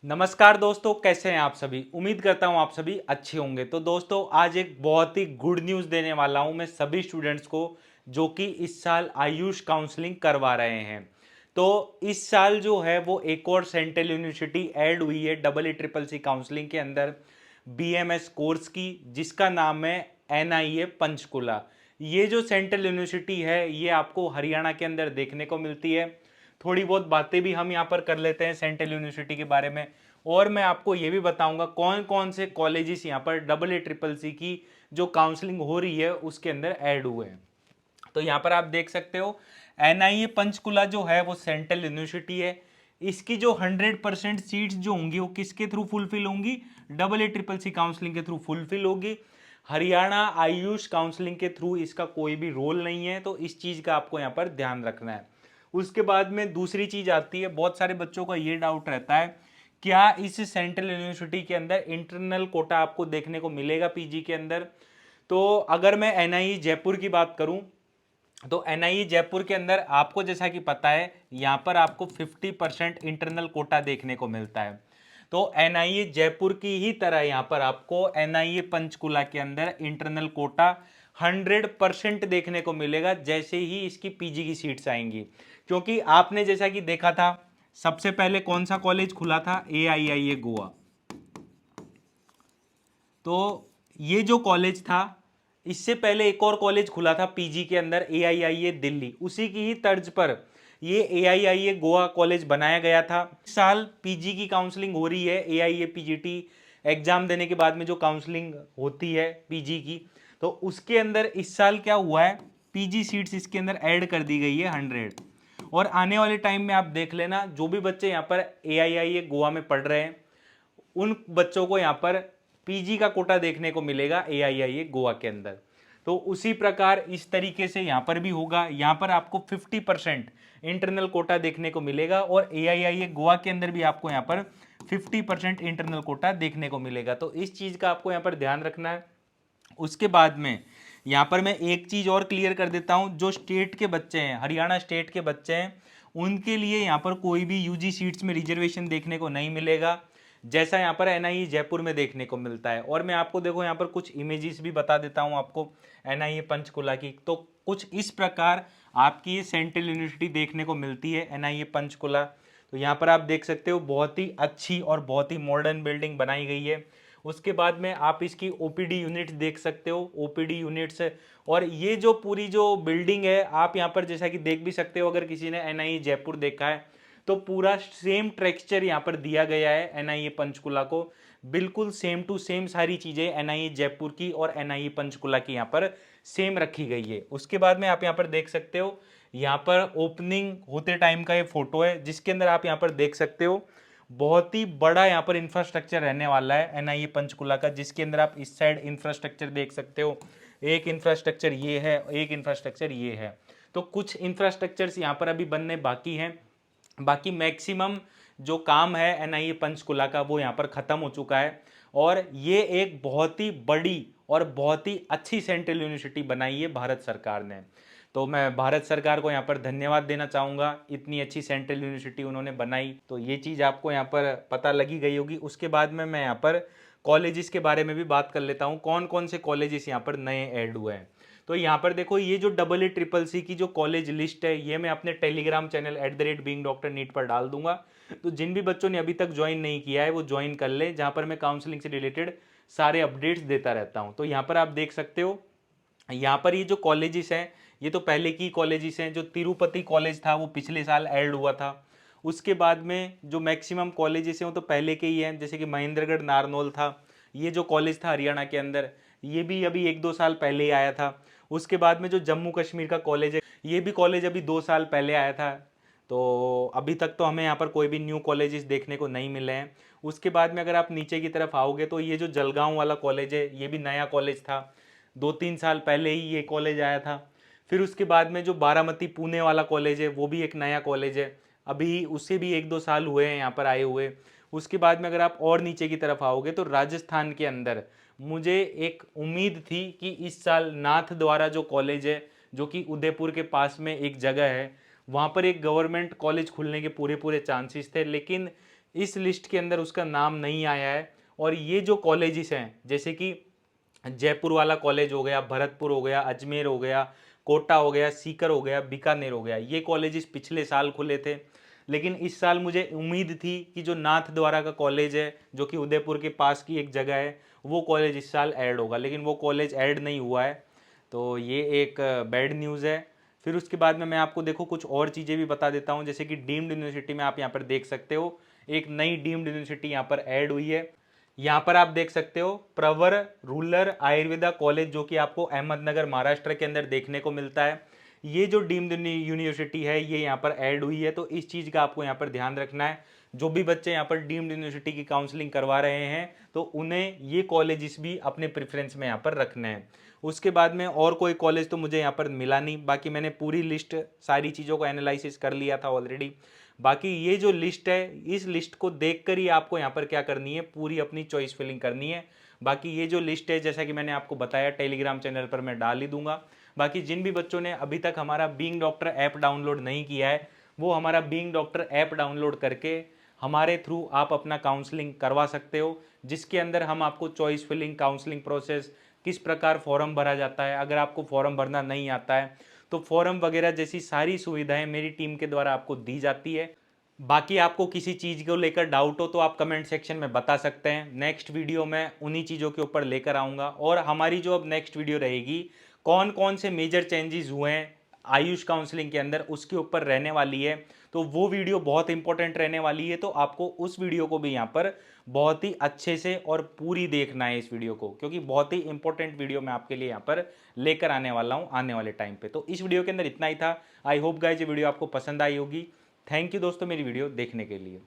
नमस्कार दोस्तों, कैसे हैं आप सभी। उम्मीद करता हूं आप सभी अच्छे होंगे। तो दोस्तों, आज एक बहुत ही गुड न्यूज़ देने वाला हूं मैं सभी स्टूडेंट्स को जो कि इस साल आयुष काउंसलिंग करवा रहे हैं। तो इस साल जो है वो एक और सेंट्रल यूनिवर्सिटी ऐड हुई है double E triple C counselling के अंदर बीएमएस कोर्स की, जिसका नाम है एनआईए पंचकुला। ये जो सेंट्रल यूनिवर्सिटी है ये आपको हरियाणा के अंदर देखने को मिलती है। थोड़ी बहुत बातें भी हम यहाँ पर कर लेते हैं सेंट्रल यूनिवर्सिटी के बारे में, और मैं आपको ये भी बताऊंगा कौन कौन से कॉलेजेस यहाँ पर डबल ए ट्रिपल सी की जो काउंसलिंग हो रही है उसके अंदर ऐड हुए हैं। तो यहाँ पर आप देख सकते हो एनआईए पंचकुला जो है वो सेंट्रल यूनिवर्सिटी है। इसकी जो 100% सीट्स जो होंगी वो किसके थ्रू फुलफिल होंगी? Double A triple C counselling के थ्रू फुलफिल होगी। हरियाणा आयुष काउंसलिंग के थ्रू इसका कोई भी रोल नहीं है, तो इस चीज का आपको यहाँ पर ध्यान रखना है। उसके बाद में दूसरी चीज आती है, बहुत सारे बच्चों का ये डाउट रहता है क्या इस सेंट्रल यूनिवर्सिटी के अंदर इंटरनल कोटा आपको देखने को मिलेगा पीजी के अंदर। तो अगर मैं एनआई जयपुर की बात करूं तो एनआई जयपुर के अंदर आपको जैसा कि पता है यहां पर आपको 50% इंटरनल कोटा देखने को मिलता है। तो एनआईए जयपुर की ही तरह यहां पर आपको एनआईए पंचकुला के अंदर इंटरनल कोटा 100% देखने को मिलेगा जैसे ही इसकी पीजी की सीट्स आएंगी। क्योंकि आपने जैसा कि देखा था सबसे पहले कौन सा कॉलेज खुला था? AIIA गोवा। तो ये जो कॉलेज था इससे पहले एक और कॉलेज खुला था पीजी के अंदर AIIA दिल्ली, उसी की ही तर्ज पर ये AIIA गोवा कॉलेज बनाया गया था। इस साल पीजी की काउंसलिंग हो रही है, AIA PGT एग्जाम देने के बाद में जो काउंसलिंग होती है पीजी की, तो उसके अंदर इस साल क्या हुआ है, पीजी सीट्स इसके अंदर ऐड कर दी गई है 100। और आने वाले टाइम में आप देख लेना जो भी बच्चे यहाँ पर AIIA गोवा में पढ़ रहे हैं उन बच्चों को यहाँ पर पीजी का कोटा देखने को मिलेगा AIIA गोवा के अंदर। तो उसी प्रकार इस तरीके से यहाँ पर भी होगा, यहाँ पर आपको 50% इंटरनल कोटा देखने को मिलेगा और AIIA गोवा के अंदर भी आपको यहाँ पर 50% इंटरनल कोटा देखने को मिलेगा। तो इस चीज़ का आपको यहाँ पर ध्यान रखना है। उसके बाद में यहाँ पर मैं एक चीज़ और क्लियर कर देता हूँ, जो स्टेट के बच्चे हैं, हरियाणा स्टेट के बच्चे हैं, उनके लिए यहाँ पर कोई भी यूजी सीट्स में रिजर्वेशन देखने को नहीं मिलेगा जैसा यहाँ पर एनआईए जयपुर में देखने को मिलता है। और मैं आपको देखो यहाँ पर कुछ इमेजेस भी बता देता हूँ आपको एनआईए पंचकुला की। तो कुछ इस प्रकार आपकी ये सेंट्रल यूनिवर्सिटी देखने को मिलती है एनआईए पंचकुला। तो यहाँ पर आप देख सकते हो बहुत ही अच्छी और बहुत ही मॉडर्न बिल्डिंग बनाई गई है। उसके बाद में आप इसकी ओपीडी यूनिट्स देख सकते हो, ओपीडी यूनिट्स। और ये जो पूरी जो बिल्डिंग है आप यहाँ पर जैसा कि देख भी सकते हो, अगर किसी ने एनआईए जयपुर देखा है तो पूरा सेम टेक्सचर यहाँ पर दिया गया है एनआईए पंचकुला को। बिल्कुल सेम टू सेम सारी चीजें एनआईए जयपुर की और एनआईए पंचकुला की यहाँ पर सेम रखी गई है। उसके बाद में आप यहाँ पर देख सकते हो, यहाँ पर ओपनिंग होते टाइम का ये फोटो है जिसके अंदर आप यहाँ पर देख सकते हो बहुत ही बड़ा यहाँ पर इंफ्रास्ट्रक्चर रहने वाला है एनआईए पंचकुला का, जिसके अंदर आप इस साइड इंफ्रास्ट्रक्चर देख सकते हो। एक इंफ्रास्ट्रक्चर ये है, एक इंफ्रास्ट्रक्चर ये है। तो कुछ इंफ्रास्ट्रक्चर्स यहाँ पर अभी बनने बाकी हैं, बाकी मैक्सिमम जो काम है एनआईए पंचकुला का वो यहाँ पर ख़त्म हो चुका है। और ये एक बहुत ही बड़ी और बहुत ही अच्छी सेंट्रल यूनिवर्सिटी बनाई है भारत सरकार ने। तो मैं भारत सरकार को यहाँ पर धन्यवाद देना चाहूँगा, इतनी अच्छी सेंट्रल यूनिवर्सिटी उन्होंने बनाई। तो ये चीज़ आपको यहाँ पर पता लगी गई होगी। उसके बाद में मैं यहाँ पर कॉलेजेस के बारे में भी बात कर लेता हूँ, कौन कौन से कॉलेजेस यहाँ पर नए ऐड हुए हैं। तो यहाँ पर देखो ये जो डबल ए ट्रिपल सी की जो कॉलेज लिस्ट है ये मैं अपने टेलीग्राम चैनल @beingdoctorneet पर डाल दूंगा। तो जिन भी बच्चों ने अभी तक ज्वाइन नहीं किया है वो ज्वाइन कर ले, जहाँ पर मैं काउंसलिंग से रिलेटेड सारे अपडेट्स देता रहता हूँ। तो यहाँ पर आप देख सकते हो, यहाँ पर ये जो कॉलेजेस हैं ये तो पहले की कॉलेजेस हैं। जो तिरुपति कॉलेज था वो पिछले साल ऐड हुआ था। उसके बाद में जो मैक्सिमम कॉलेजेस हैं वो तो पहले के ही हैं, जैसे कि महेंद्रगढ़ नारनौल था, ये जो कॉलेज था हरियाणा के अंदर, ये भी अभी 1-2 साल पहले ही आया था। उसके बाद में जो जम्मू कश्मीर का कॉलेज है ये भी कॉलेज अभी 2 साल पहले आया था। तो अभी तक तो हमें यहाँ पर कोई भी न्यू कॉलेजेस देखने को नहीं मिले हैं। उसके बाद में अगर आप नीचे की तरफ आओगे तो ये जो जलगांव वाला कॉलेज है ये भी नया कॉलेज था, 2-3 साल पहले ही ये कॉलेज आया था। फिर उसके बाद में जो बारामती पुणे वाला कॉलेज है वो भी एक नया कॉलेज है, अभी उससे भी 1-2 साल हुए हैं यहाँ पर आए हुए। उसके बाद में अगर आप और नीचे की तरफ आओगे तो राजस्थान के अंदर मुझे एक उम्मीद थी कि इस साल नाथ द्वारा जो कॉलेज है जो कि उदयपुर के पास में एक जगह है, वहाँ पर एक गवर्नमेंट कॉलेज खुलने के पूरे पूरे चांसेस थे। लेकिन इस लिस्ट के अंदर उसका नाम नहीं आया है। और ये जो कॉलेजेस हैं जैसे कि जयपुर वाला कॉलेज हो गया, भरतपुर हो गया, अजमेर हो गया, कोटा हो गया, सीकर हो गया, बीकानेर हो गया, ये कॉलेजेस पिछले साल खुले थे। लेकिन इस साल मुझे उम्मीद थी कि जो नाथ द्वारा का कॉलेज है जो कि उदयपुर के पास की एक जगह है, वो कॉलेज इस साल ऐड होगा, लेकिन वो कॉलेज ऐड नहीं हुआ है। तो ये एक बैड न्यूज़ है। फिर उसके बाद में मैं आपको देखो कुछ और चीज़ें भी बता देता हूँ, जैसे कि डीम्ड यूनिवर्सिटी में आप यहाँ पर देख सकते हो एक नई डीम्ड यूनिवर्सिटी यहाँ पर ऐड हुई है। यहाँ पर आप देख सकते हो प्रवर रूरल आयुर्वेदा कॉलेज, जो कि आपको अहमदनगर महाराष्ट्र के अंदर देखने को मिलता है। ये जो डीम्ड यूनिवर्सिटी है ये यहाँ पर ऐड हुई है, तो इस चीज़ का आपको यहाँ पर ध्यान रखना है। जो भी बच्चे यहाँ पर डीम्ड यूनिवर्सिटी की काउंसलिंग करवा रहे हैं तो उन्हें ये कॉलेजेस भी अपने प्रेफरेंस में यहाँ पर रखने हैं। उसके बाद में और कोई कॉलेज तो मुझे यहाँ पर मिला नहीं, बाकी मैंने पूरी लिस्ट सारी चीज़ों को एनालिसिस कर लिया था ऑलरेडी। बाकी ये जो लिस्ट है इस लिस्ट को देखकर ही आपको यहाँ पर क्या करनी है, पूरी अपनी चॉइस फिलिंग करनी है। बाकी ये जो लिस्ट है जैसा कि मैंने आपको बताया टेलीग्राम चैनल पर मैं डाल ही दूंगा। बाकी जिन भी बच्चों ने अभी तक हमारा बीइंग डॉक्टर ऐप डाउनलोड नहीं किया है वो हमारा बीइंग डॉक्टर ऐप डाउनलोड करके हमारे थ्रू आप अपना काउंसलिंग करवा सकते हो, जिसके अंदर हम आपको चॉइस फिलिंग, काउंसलिंग प्रोसेस, किस प्रकार फॉर्म भरा जाता है, अगर आपको फॉर्म भरना नहीं आता है तो फॉर्म वगैरह जैसी सारी सुविधाएं मेरी टीम के द्वारा आपको दी जाती है। बाकी आपको किसी चीज़ को लेकर डाउट हो तो आप कमेंट सेक्शन में बता सकते हैं। नेक्स्ट वीडियो में उन्हीं चीज़ों के ऊपर लेकर आऊँगा। और हमारी जो अब नेक्स्ट वीडियो रहेगी कौन कौन से मेजर चेंजेस हुए हैं आयुष काउंसलिंग के अंदर उसके ऊपर रहने वाली है, तो वो वीडियो बहुत इंपॉर्टेंट रहने वाली है। तो आपको उस वीडियो को भी यहाँ पर बहुत ही अच्छे से और पूरी देखना है इस वीडियो को, क्योंकि बहुत ही इंपॉर्टेंट वीडियो मैं आपके लिए यहाँ पर लेकर आने वाला हूँ आने वाले टाइम पे। तो इस वीडियो के अंदर इतना ही था। आई होप गाइस ये वीडियो आपको पसंद आई होगी। थैंक यू दोस्तों मेरी वीडियो देखने के लिए।